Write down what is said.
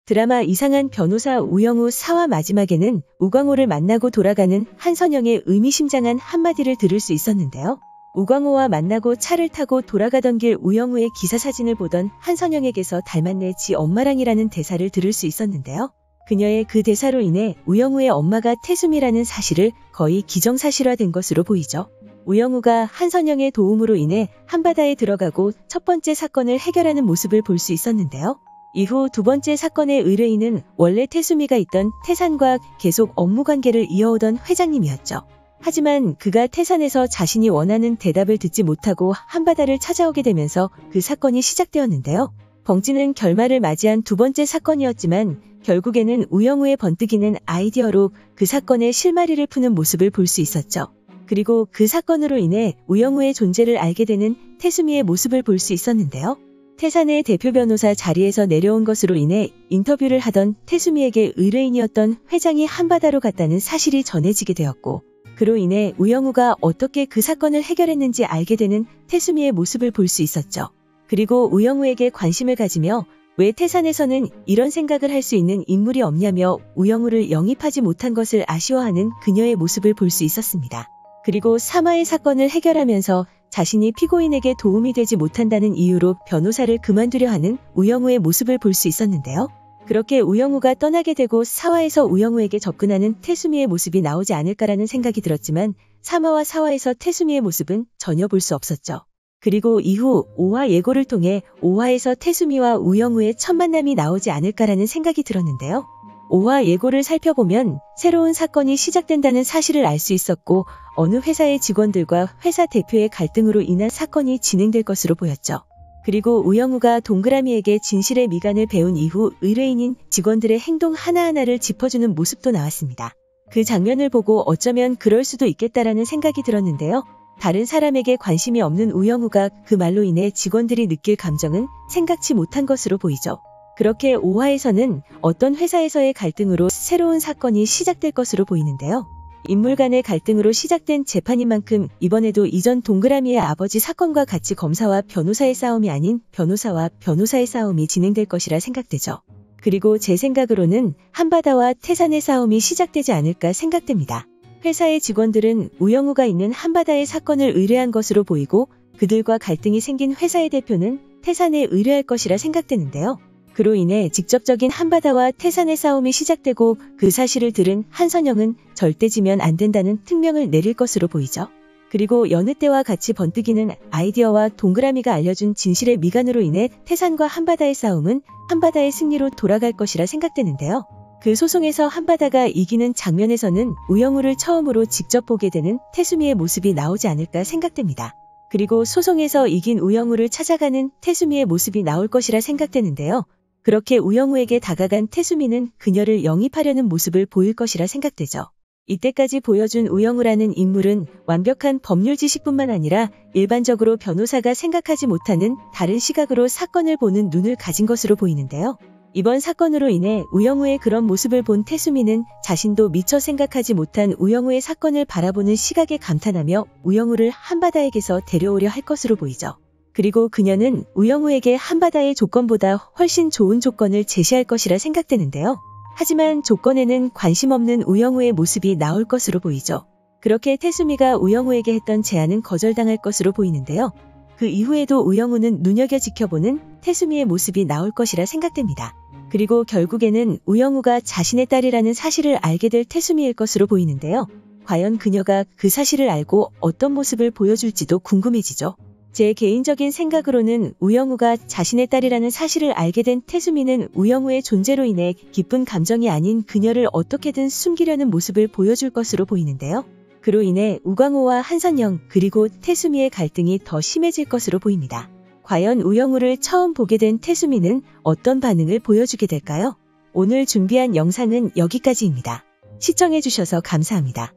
드라마 이상한 변호사 우영우 4화 마지막에는 우광호를 만나고 돌아가는 한선영의 의미심장한 한마디를 들을 수 있었는데요. 우광호와 만나고 차를 타고 돌아가던 길 우영우의 기사사진을 보던 한선영에게서 닮았네 지 엄마랑이라는 대사를 들을 수 있었는데요. 그녀의 그 대사로 인해 우영우의 엄마가 태수미라는 사실을 거의 기정사실화된 것으로 보이죠. 우영우가 한선영의 도움으로 인해 한바다에 들어가고 첫 번째 사건을 해결하는 모습을 볼 수 있었는데요. 이후 두 번째 사건의 의뢰인은 원래 태수미가 있던 태산과 계속 업무관계를 이어오던 회장님이었죠. 하지만 그가 태산에서 자신이 원하는 대답을 듣지 못하고 한바다를 찾아오게 되면서 그 사건이 시작되었는데요. 벙찌는 결말을 맞이한 두 번째 사건이었지만 결국에는 우영우의 번뜩이는 아이디어로 그 사건의 실마리를 푸는 모습을 볼 수 있었죠. 그리고 그 사건으로 인해 우영우의 존재를 알게 되는 태수미의 모습을 볼 수 있었는데요. 태산의 대표 변호사 자리에서 내려온 것으로 인해 인터뷰를 하던 태수미에게 의뢰인이었던 회장이 한바다로 갔다는 사실이 전해지게 되었고, 그로 인해 우영우가 어떻게 그 사건을 해결했는지 알게 되는 태수미의 모습을 볼 수 있었죠. 그리고 우영우에게 관심을 가지며 왜 태산에서는 이런 생각을 할 수 있는 인물이 없냐며 우영우를 영입하지 못한 것을 아쉬워하는 그녀의 모습을 볼 수 있었습니다. 그리고 3화의 사건을 해결하면서 자신이 피고인에게 도움이 되지 못한다는 이유로 변호사를 그만두려 하는 우영우의 모습을 볼 수 있었는데요. 그렇게 우영우가 떠나게 되고 4화에서 우영우에게 접근하는 태수미의 모습이 나오지 않을까라는 생각이 들었지만 3화와 4화에서 태수미의 모습은 전혀 볼 수 없었죠. 그리고 이후 5화 예고를 통해 5화에서 태수미와 우영우의 첫 만남이 나오지 않을까라는 생각이 들었는데요. 5화 예고를 살펴보면 새로운 사건이 시작된다는 사실을 알 수 있었고 어느 회사의 직원들과 회사 대표의 갈등으로 인한 사건이 진행될 것으로 보였죠. 그리고 우영우가 동그라미에게 진실의 미간을 배운 이후 의뢰인인 직원들의 행동 하나하나를 짚어주는 모습도 나왔습니다. 그 장면을 보고 어쩌면 그럴 수도 있겠다라는 생각이 들었는데요. 다른 사람에게 관심이 없는 우영우가 그 말로 인해 직원들이 느낄 감정은 생각지 못한 것으로 보이죠. 그렇게 5화에서는 어떤 회사에서의 갈등으로 새로운 사건이 시작될 것으로 보이는데요. 인물 간의 갈등으로 시작된 재판인 만큼 이번에도 이전 동그라미의 아버지 사건과 같이 검사와 변호사의 싸움이 아닌 변호사와 변호사의 싸움이 진행될 것이라 생각되죠. 그리고 제 생각으로는 한바다와 태산의 싸움이 시작되지 않을까 생각됩니다. 회사의 직원들은 우영우가 있는 한바다의 사건을 의뢰한 것으로 보이고 그들과 갈등이 생긴 회사의 대표는 태산에 의뢰할 것이라 생각되는데요. 그로 인해 직접적인 한바다와 태산의 싸움이 시작되고 그 사실을 들은 한선영은 절대 지면 안 된다는 특명을 내릴 것으로 보이죠. 그리고 여느 때와 같이 번뜩이는 아이디어와 동그라미가 알려준 진실의 미간으로 인해 태산과 한바다의 싸움은 한바다의 승리로 돌아갈 것이라 생각되는데요. 그 소송에서 한바다가 이기는 장면에서는 우영우를 처음으로 직접 보게 되는 태수미의 모습이 나오지 않을까 생각됩니다. 그리고 소송에서 이긴 우영우를 찾아가는 태수미의 모습이 나올 것이라 생각되는데요. 그렇게 우영우에게 다가간 태수미는 그녀를 영입하려는 모습을 보일 것이라 생각되죠. 이때까지 보여준 우영우라는 인물은 완벽한 법률 지식뿐만 아니라 일반적으로 변호사가 생각하지 못하는 다른 시각으로 사건을 보는 눈을 가진 것으로 보이는데요. 이번 사건으로 인해 우영우의 그런 모습을 본 태수미는 자신도 미처 생각하지 못한 우영우의 사건을 바라보는 시각에 감탄하며 우영우를 한바다에게서 데려오려 할 것으로 보이죠. 그리고 그녀는 우영우에게 한바다의 조건보다 훨씬 좋은 조건을 제시할 것이라 생각되는데요. 하지만 조건에는 관심 없는 우영우의 모습이 나올 것으로 보이죠. 그렇게 태수미가 우영우에게 했던 제안은 거절당할 것으로 보이는데요. 그 이후에도 우영우는 눈여겨 지켜보는 태수미의 모습이 나올 것이라 생각됩니다. 그리고 결국에는 우영우가 자신의 딸이라는 사실을 알게 될 태수미일 것으로 보이는데요. 과연 그녀가 그 사실을 알고 어떤 모습을 보여줄지도 궁금해지죠. 제 개인적인 생각으로는 우영우가 자신의 딸이라는 사실을 알게 된 태수미는 우영우의 존재로 인해 기쁜 감정이 아닌 그녀를 어떻게든 숨기려는 모습을 보여줄 것으로 보이는데요. 그로 인해 우광호와 한선영 그리고 태수미의 갈등이 더 심해질 것으로 보입니다. 과연 우영우를 처음 보게 된 태수미는 어떤 반응을 보여주게 될까요? 오늘 준비한 영상은 여기까지입니다. 시청해주셔서 감사합니다.